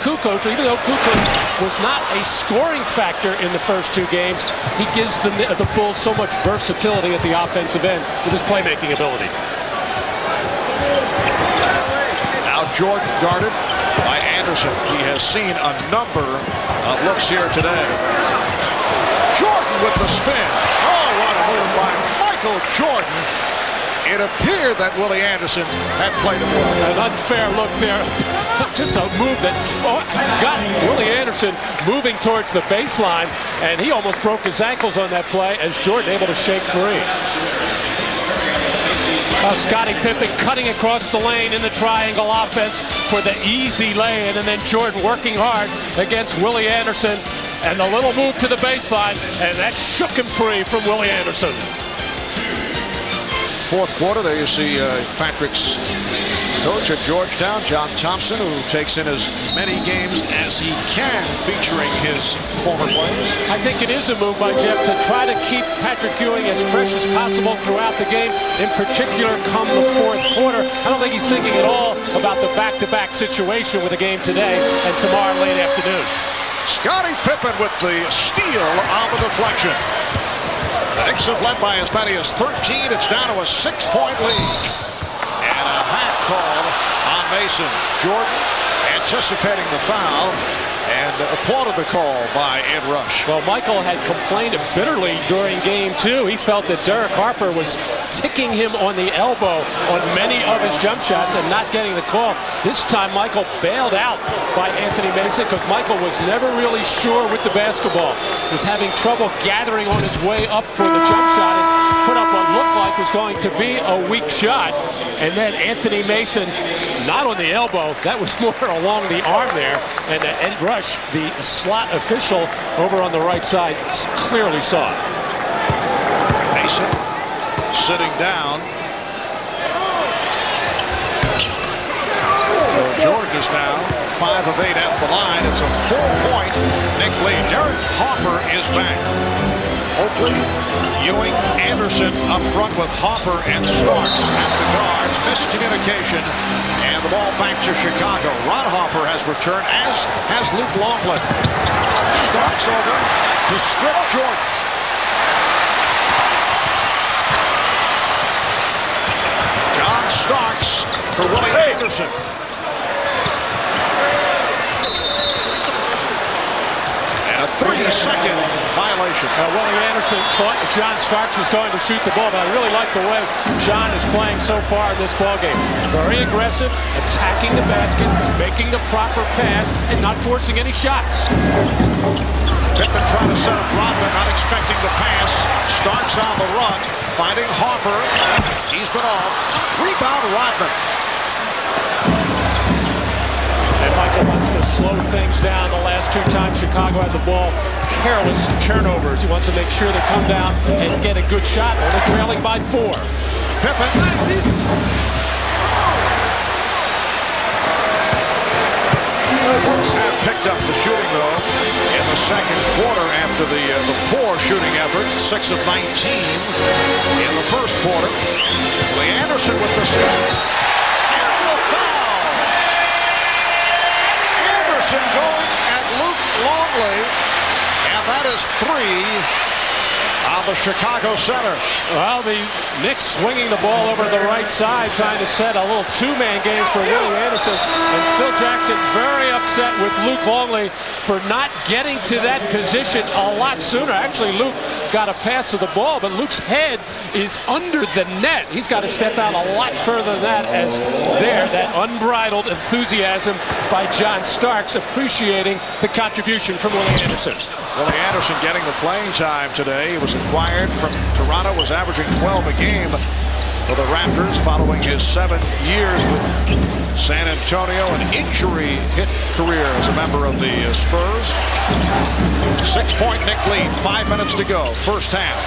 Kukoc, even though Kukoc was not a scoring factor in the first two games, he gives the Bulls so much versatility at the offensive end with his playmaking ability. Now Jordan guarded by Anderson. He has seen a number of looks here today. Jordan with the spin. Oh, what a move by Michael Jordan. It appeared that Willie Anderson had played him well. An unfair look there. Just a move that got Willie Anderson moving towards the baseline, and he almost broke his ankles on that play as Jordan able to shake free. Scottie Pippen cutting across the lane in the triangle offense for the easy lay-in, and then Jordan working hard against Willie Anderson, and a little move to the baseline, and that shook him free from Willie Anderson. Fourth quarter, there you see Patrick's coach at Georgetown, John Thompson, who takes in as many games as he can featuring his former players. I think it is a move by Jeff to try to keep Patrick Ewing as fresh as possible throughout the game, in particular come the fourth quarter. I don't think he's thinking at all about the back-to-back situation with the game today and tomorrow late afternoon. Scottie Pippen with the steal on the deflection. The Knicks have led by as many as 13. It's down to a 6-point lead. And a hat called on Mason. Jordan anticipating the foul and applauded the call by Ed Rush. Well, Michael had complained bitterly during game two. He felt that Derek Harper was ticking him on the elbow on many of his jump shots and not getting the call. This time Michael bailed out by Anthony Mason because Michael was never really sure with the basketball. He was having trouble gathering on his way up for the jump shot and put up what looked like was going to be a weak shot. And then Anthony Mason, not on the elbow, that was more along the arm there. And Ed Rush, the slot official over on the right side, clearly saw it. Mason sitting down. So Jordan is now 5 of 8 at the line. It's a 4-point Knick lead. Derek Harper is back. Oakley, Ewing, Anderson up front with Harper and Starks at the guards. Miscommunication, and the ball back to Chicago. Ron Harper has returned, as has Luke Longley. Starks over to strip Jordan. John Starks for Willie Anderson. And a 3-second violation. Willie Anderson thought John Starks was going to shoot the ball, but I really like the way John is playing so far in this ballgame. Very aggressive, attacking the basket, making the proper pass, and not forcing any shots. Pippen trying to set up Rodman, not expecting the pass. Starks on the run, finding Harper. He's been off. Rebound Rodman. And Michael wants to slow things down the last two times Chicago had the ball. Careless turnovers. He wants to make sure they come down and get a good shot, only trailing by 4. Pippen. Bulls have picked up the shooting, though, in the second quarter after the poor shooting effort. 6 of 19 in the first quarter. Willie Anderson with the steal. And the foul. Anderson going at Luke Longley. And that is 3 on the Chicago center. Well, the Knicks swinging the ball over to the right side, trying to set a little two-man game for Willie Anderson. And Phil Jackson very upset with Luke Longley for not getting to that position a lot sooner. Actually, Luke got a pass of the ball, but Luke's head is under the net. He's got to step out a lot further than that, as there, that unbridled enthusiasm by John Starks, appreciating the contribution from Willie Anderson. Willie Anderson getting the playing time today. He was acquired from Toronto, was averaging 12 a game for the Raptors following his 7 years with San Antonio, an injury-hit career as a member of the Spurs. 6-point Knick lead, 5 minutes to go, first half.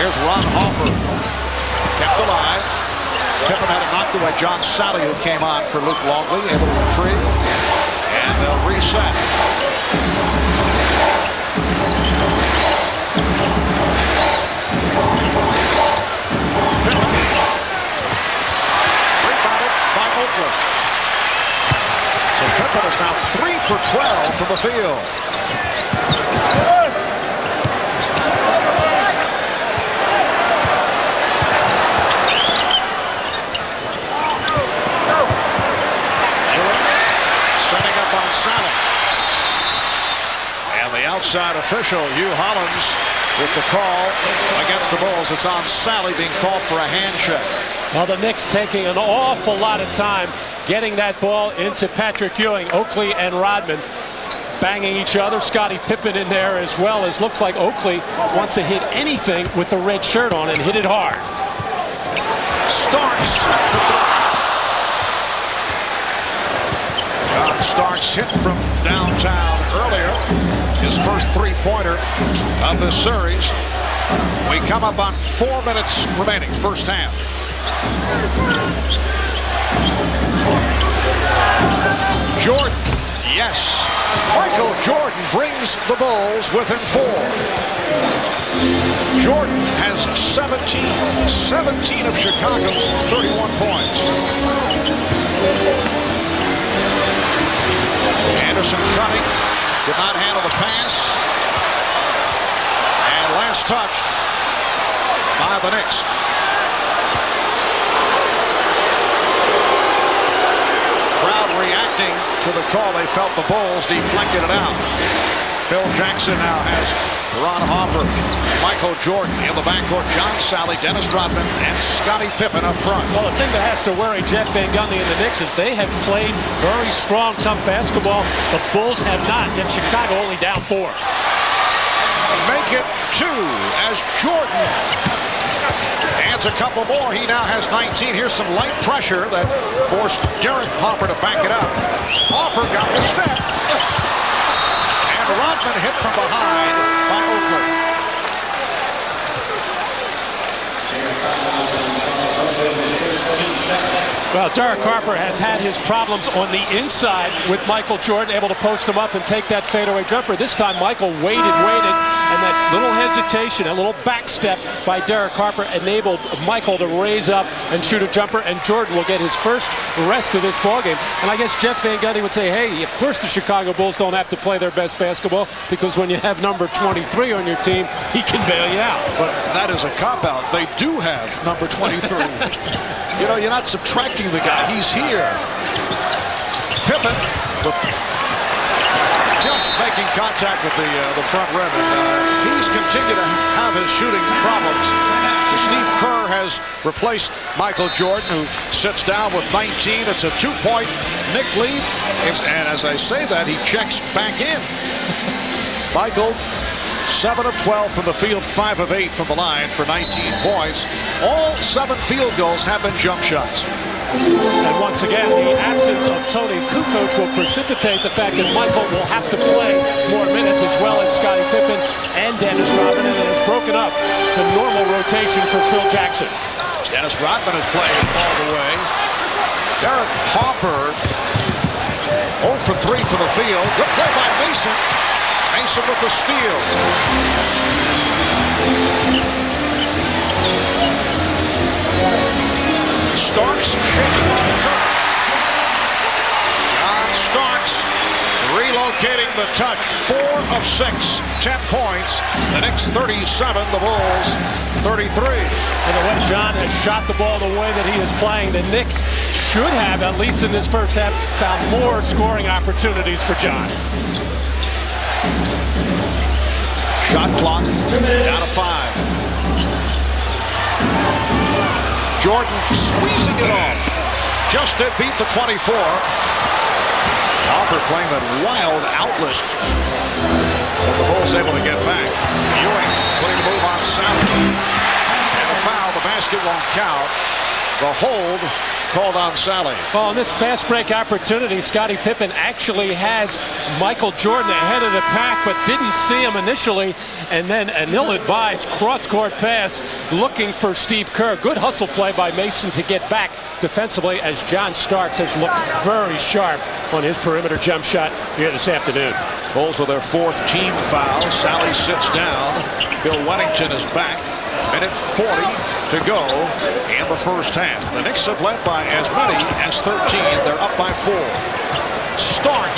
Here's Ron Harper, kept alive. Pippen had it knocked away. John Sally, who came on for Luke Longley, able to retrieve. And they'll reset. Rebounded by Oakley. So Pippen is now 3 for 12 from the field. Setting up on Sally. And the outside official, Hugh Hollins, with the call against the Bulls. It's on Sally being called for a hand check. Well, the Knicks taking an awful lot of time getting that ball into Patrick Ewing. Oakley and Rodman banging each other. Scottie Pippen in there as well, as looks like Oakley wants to hit anything with the red shirt on and hit it hard. Starks. John Starks hit from downtown earlier. His first three-pointer of this series. We come up on 4 minutes remaining, first half. Jordan, yes. Michael Jordan brings the Bulls within 4. Jordan has 17 of Chicago's 31 points. Anderson cutting, did not handle the pass. And last touch by the Knicks. Crowd reacting to the call. They felt the Bulls deflected it out. Phil Jackson now has Ron Harper, Michael Jordan in the backcourt, John Sally, Dennis Rodman, and Scottie Pippen up front. Well, the thing that has to worry Jeff Van Gundy and the Knicks is they have played very strong, tough basketball. The Bulls have not, yet Chicago only down 4. Make it 2 as Jordan adds a couple more. He now has 19. Here's some light pressure that forced Derek Harper to back it up. Harper got the step. And Rodman hit from behind by Oakley. Well, Derek Harper has had his problems on the inside with Michael Jordan, able to post him up and take that fadeaway jumper. This time Michael waited, and that little hesitation, a little back step by Derek Harper enabled Michael to raise up and shoot a jumper, and Jordan will get his first rest of this ballgame. And I guess Jeff Van Gundy would say, hey, of course the Chicago Bulls don't have to play their best basketball, because when you have number 23 on your team, he can bail you out. But that is a cop-out. They do have number 23. You know, you're not subtracting the guy. He's here. Pippen just making contact with the front rim. He's continued to have his shooting problems. So Steve Kerr has replaced Michael Jordan, who sits down with 19. It's a 2-point Knick lead. And as I say that, he checks back in. Michael, 7 of 12 from the field, 5 of 8 from the line for 19 points. All 7 field goals have been jump shots. And once again, the absence of Tony Kukoc will precipitate the fact that Michael will have to play more minutes, as well as Scottie Pippen and Dennis Rodman, and it has broken up the normal rotation for Phil Jackson. Dennis Rodman is playing all the way. Derek Harper 0 for 3 from the field. Good play by Mason. Mason with the steal. Starks shaking on the cover. John Starks relocating the touch. 4 of 6, 10 points. The Knicks 37, the Bulls 33. And the way John has shot the ball the way that he is playing, the Knicks should have, at least in this first half, found more scoring opportunities for John. Shot clock down to 5. Jordan squeezing it off. Just did beat the 24. Harper playing that wild outlet. But the Bulls able to get back. Ewing putting the move on Sally. And a foul. The basket won't count. The hold called on Sally. Well, in this fast break opportunity, Scottie Pippen actually has Michael Jordan ahead of the pack, but didn't see him initially. And then an ill-advised cross-court pass looking for Steve Kerr. Good hustle play by Mason to get back defensively, as John Starks has looked very sharp on his perimeter jump shot here this afternoon. Bulls with their 4th team foul. Sally sits down. Bill Wennington is back. Minute 40 to go in the first half. The Knicks have led by as many as 13. They're up by 4. Stark